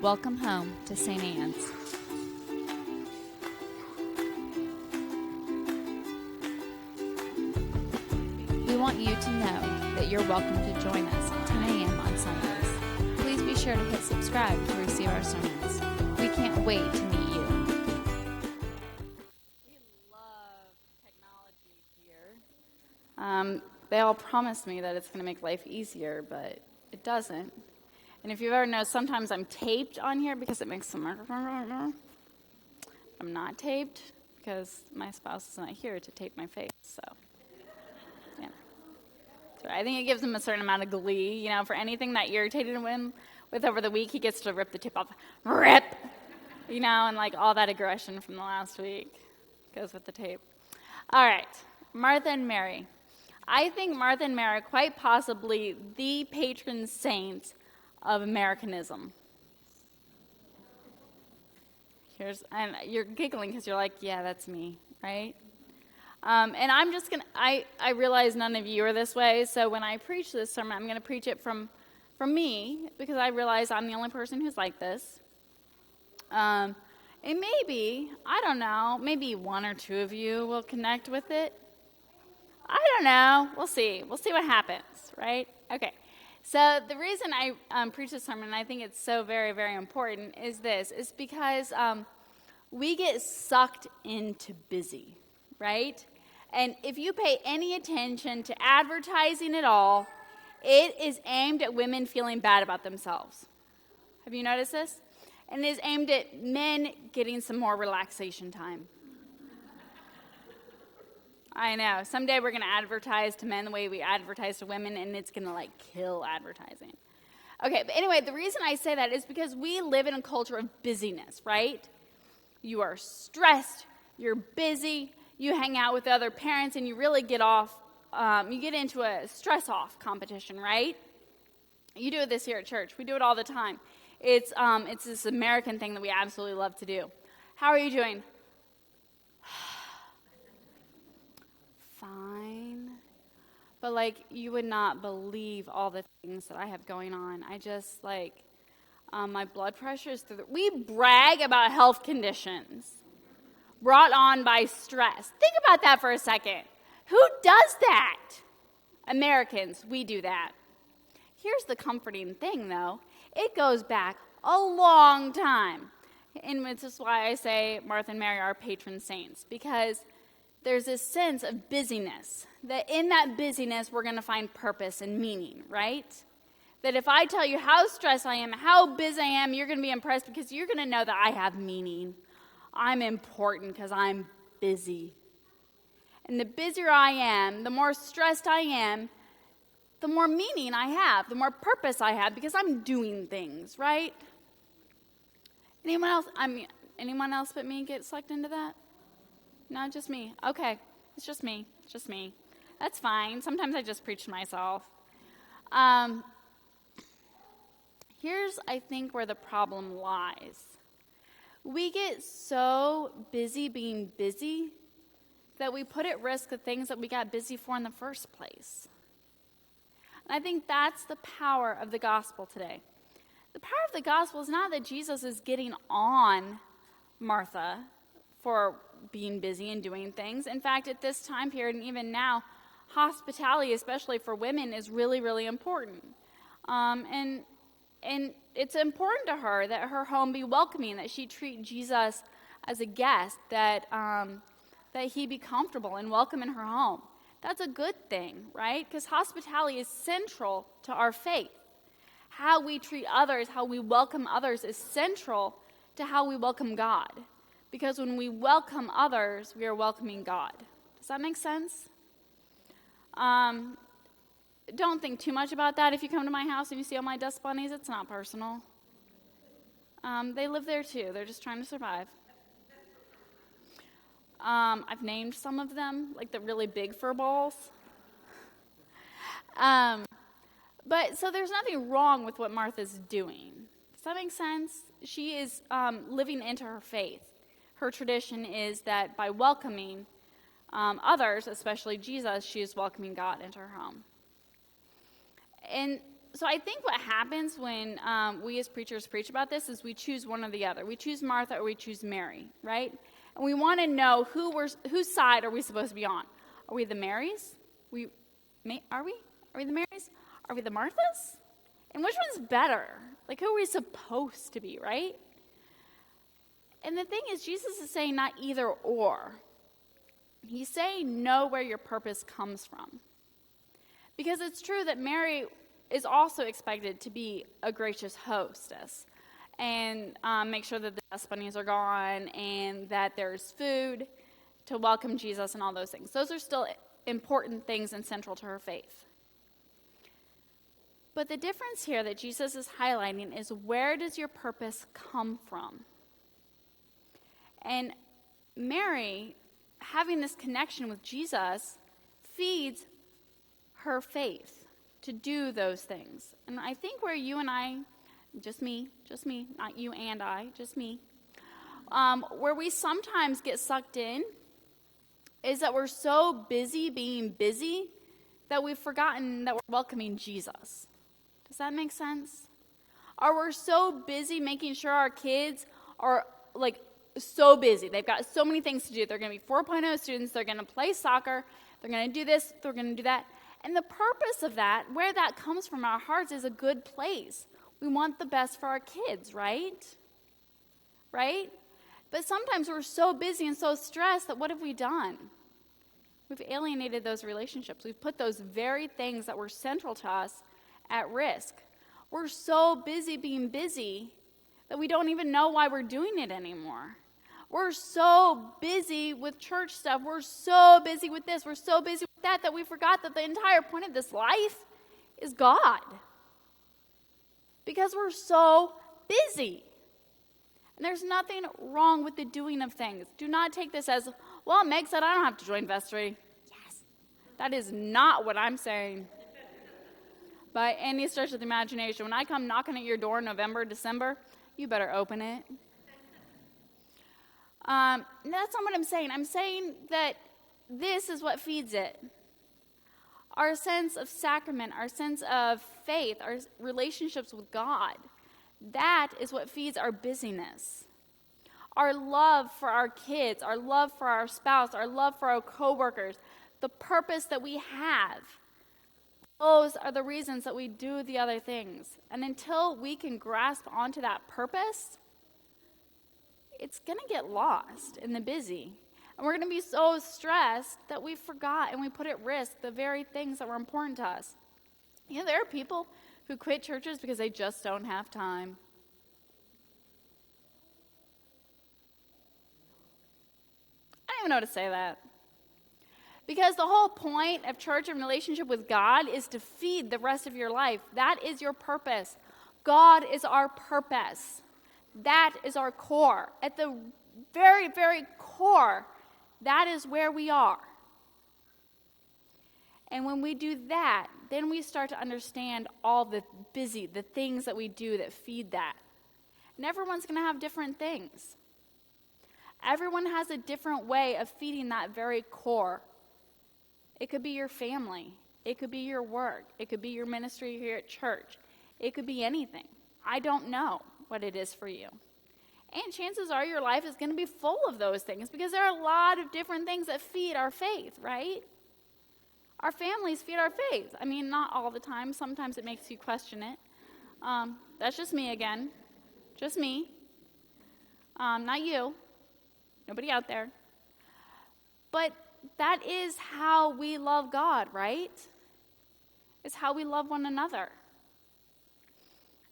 Welcome home to St. Anne's. We want you to know that you're welcome to join us at 10 a.m. on Sundays. Please be sure to hit subscribe to receive our sermons. We can't wait to meet you. We love technology here. They all promised me that it's going to make life easier, but it doesn't. And if you've ever noticed, sometimes I'm taped on here because it makes the microphone. I'm not taped because my spouse is not here to tape my face. So, yeah. So I think it gives him a certain amount of glee. You know, for anything that irritated him with over the week, he gets to rip the tip off. Rip! You know, and like all that aggression from the last week goes with the tape. All right. Martha and Mary. I think Martha and Mary are quite possibly the patron saints of Americanism. And you're giggling because you're like, yeah, that's me, right? And I'm just going to, I realize none of you are this way, so when I preach this sermon, I'm going to preach it from me, because I realize I'm the only person who's like this. And maybe, I don't know, maybe one or two of you will connect with it. I don't know. We'll see. We'll see what happens, right? Okay. So the reason I preach this sermon, and I think it's so very, very important, is because we get sucked into busy, right? And if you pay any attention to advertising at all, it is aimed at women feeling bad about themselves. Have you noticed this? And it is aimed at men getting some more relaxation time. I know. Someday we're going to advertise to men the way we advertise to women, and it's going to, like, kill advertising. Okay, but anyway, the reason I say that is because we live in a culture of busyness, right? You are stressed, you're busy, you hang out with other parents, and you really get into a stress-off competition, right? You do this here at church. We do it all the time. It's this American thing that we absolutely love to do. How are you doing? Fine. But, like, you would not believe all the things that I have going on. I just, like, my blood pressure is through the... We brag about health conditions brought on by stress. Think about that for a second. Who does that? Americans, we do that. Here's the comforting thing, though. It goes back a long time. And this is why I say Martha and Mary are patron saints, because there's this sense of busyness, that in that busyness we're going to find purpose and meaning, right? That if I tell you how stressed I am, how busy I am, you're going to be impressed because you're going to know that I have meaning. I'm important because I'm busy. And the busier I am, the more stressed I am, the more meaning I have, the more purpose I have because I'm doing things, right? Anyone else but me get sucked into that? No, just me. Okay, it's just me. It's just me. That's fine. Sometimes I just preach to myself. Here's, I think, where the problem lies. We get so busy being busy that we put at risk the things that we got busy for in the first place. And I think that's the power of the gospel today. The power of the gospel is not that Jesus is getting on Martha for being busy and doing things. In fact, at this time period, and even now, hospitality, especially for women, is really, really important. And it's important to her that her home be welcoming, that she treat Jesus as a guest, that he be comfortable and welcome in her home. That's a good thing, right? Because hospitality is central to our faith. How we treat others, how we welcome others is central to how we welcome God. Because when we welcome others, we are welcoming God. Does that make sense? Don't think too much about that. If you come to my house and you see all my dust bunnies, it's not personal. They live there too. They're just trying to survive. I've named some of them, like the really big fur balls. But so there's nothing wrong with what Martha's doing. Does that make sense? She is living into her faith. Her tradition is that by welcoming others, especially Jesus, she is welcoming God into her home. And so I think what happens when we as preachers preach about this is we choose one or the other. We choose Martha or we choose Mary, right? And we want to know whose side are we supposed to be on? Are we the Marys? Are we? Are we the Marys? Are we the Marthas? And which one's better? Like, who are we supposed to be, right? And the thing is, Jesus is saying not either or. He's saying know where your purpose comes from. Because it's true that Mary is also expected to be a gracious hostess and make sure that the dust bunnies are gone and that there's food to welcome Jesus and all those things. Those are still important things and central to her faith. But the difference here that Jesus is highlighting is, where does your purpose come from? And Mary, having this connection with Jesus, feeds her faith to do those things. And I think where you and I, just me, not you and I, just me, where we sometimes get sucked in is that we're so busy being busy that we've forgotten that we're welcoming Jesus. Does that make sense? Or we're so busy making sure our kids are like so busy. They've got so many things to do. They're going to be 4.0 students. They're going to play soccer. They're going to do this. They're going to do that. And the purpose of that, where that comes from our hearts, is a good place. We want the best for our kids, right? Right? But sometimes we're so busy and so stressed that what have we done? We've alienated those relationships. We've put those very things that were central to us at risk. We're so busy being busy that we don't even know why we're doing it anymore. We're so busy with church stuff. We're so busy with this. We're so busy with that we forgot that the entire point of this life is God. Because we're so busy. And there's nothing wrong with the doing of things. Do not take this as, well, Meg said I don't have to join vestry. Yes. That is not what I'm saying. By any stretch of the imagination. When I come knocking at your door in November, December, you better open it. That's not what I'm saying. I'm saying that this is what feeds it. Our sense of sacrament, our sense of faith, our relationships with God. That is what feeds our busyness. Our love for our kids, our love for our spouse, our love for our coworkers, the purpose that we have. Those are the reasons that we do the other things. And until we can grasp onto that purpose, it's going to get lost in the busy. And we're going to be so stressed that we forgot and we put at risk the very things that were important to us. You know, there are people who quit churches because they just don't have time. I don't even know how to say that. Because the whole point of church and relationship with God is to feed the rest of your life. That is your purpose. God is our purpose. That is our core. At the very, very core, that is where we are. And when we do that, then we start to understand all the things that we do that feed that. And everyone's going to have different things. Everyone has a different way of feeding that very core. It could be your family. It could be your work. It could be your ministry here at church. It could be anything. I don't know what it is for you. And chances are your life is going to be full of those things because there are a lot of different things that feed our faith, right? Our families feed our faith. I mean, not all the time. Sometimes it makes you question it. That's just me again. Just me. Not you. Nobody out there. But that is how we love God, right? It's how we love one another.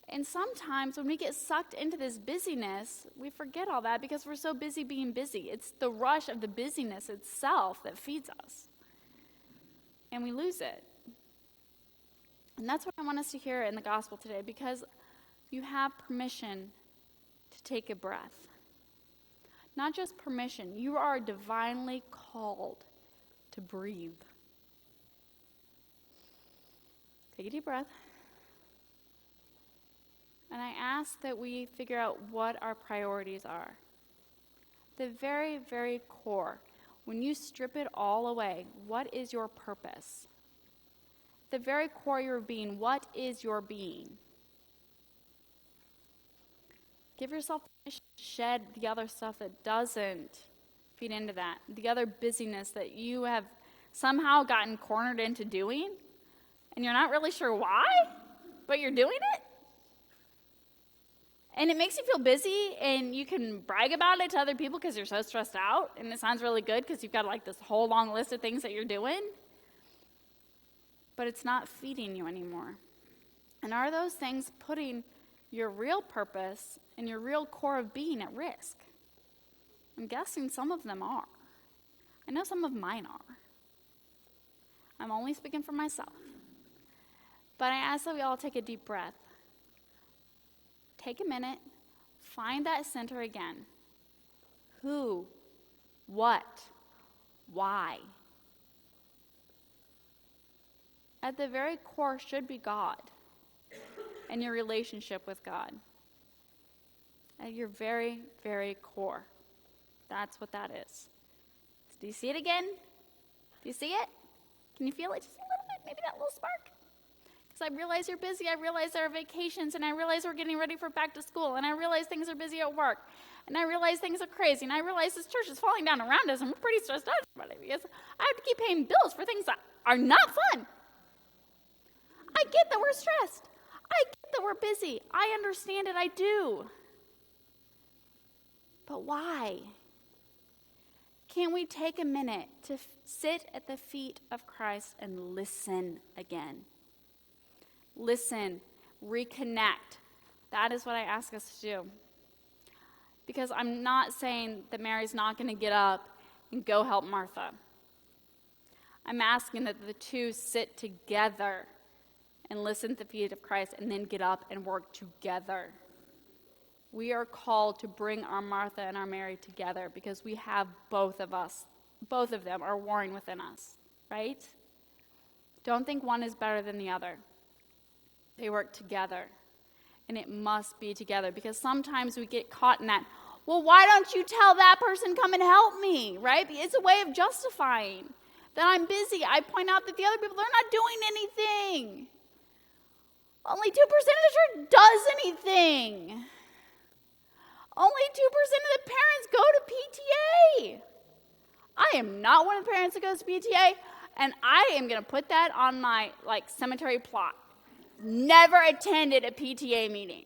And sometimes when we get sucked into this busyness, we forget all that because we're so busy being busy. It's the rush of the busyness itself that feeds us. And we lose it. And that's what I want us to hear in the gospel today, because you have permission to take a breath. Not just permission, you are divinely called to breathe. Take a deep breath. And I ask that we figure out what our priorities are. The very, very core. When you strip it all away, what is your purpose? the very core of your being, what is your being? Give yourself permission to shed the other stuff that doesn't feed into that, the other busyness that you have somehow gotten cornered into doing, and you're not really sure why, but you're doing it. And it makes you feel busy, and you can brag about it to other people because you're so stressed out, and it sounds really good because you've got like this whole long list of things that you're doing, but it's not feeding you anymore. And are those things putting your real purpose and your real core of being at risk? I'm guessing some of them are. I know some of mine are. I'm only speaking for myself. But I ask that we all take a deep breath. Take a minute, find that center again. Who, what, why? At the very core should be God and your relationship with God. At your very, very core. That's what that is. Do you see it again? Do you see it? Can you feel it just a little bit? Maybe that little spark? Because I realize you're busy. I realize there are vacations, and I realize we're getting ready for back to school, and I realize things are busy at work, and I realize things are crazy, and I realize this church is falling down around us, and we're pretty stressed out about it because I have to keep paying bills for things that are not fun. I get that we're stressed. I get that we're busy. I understand it. I do. But why? Can we take a minute to sit at the feet of Christ and listen again? Listen, reconnect. That is what I ask us to do. Because I'm not saying that Mary's not going to get up and go help Martha. I'm asking that the two sit together and listen to the feet of Christ and then get up and work together. We are called to bring our Martha and our Mary together because we have both of us. Both of them are warring within us, right? Don't think one is better than the other. They work together, and it must be together because sometimes we get caught in that, well, why don't you tell that person come and help me, right? It's a way of justifying that I'm busy. I point out that the other people, they're not doing anything. Only 2% of the church does anything. Only 2% of the parents go to PTA. I am not one of the parents that goes to PTA, and I am going to put that on my cemetery plot. Never attended a PTA meeting.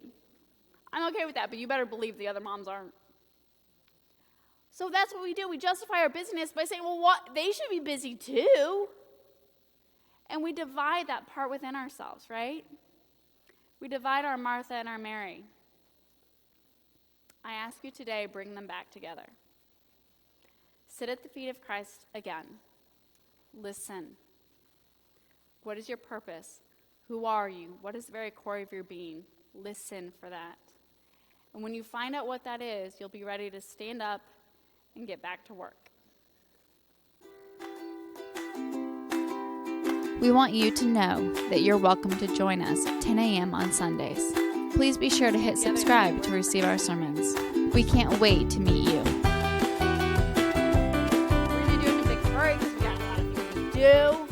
I'm okay with that, but you better believe the other moms aren't. So that's what we do. We justify our busyness by saying, well, what? They should be busy too. And we divide that part within ourselves, right? We divide our Martha and our Mary. I ask you today, bring them back together. Sit at the feet of Christ again. Listen. What is your purpose? Who are you? What is the very core of your being? Listen for that. And when you find out what that is, you'll be ready to stand up and get back to work. We want you to know that you're welcome to join us at 10 a.m. on Sundays. Please be sure to hit subscribe to receive our sermons. We can't wait to meet you. We're going to do it in a big hurry because we got a lot of things to do.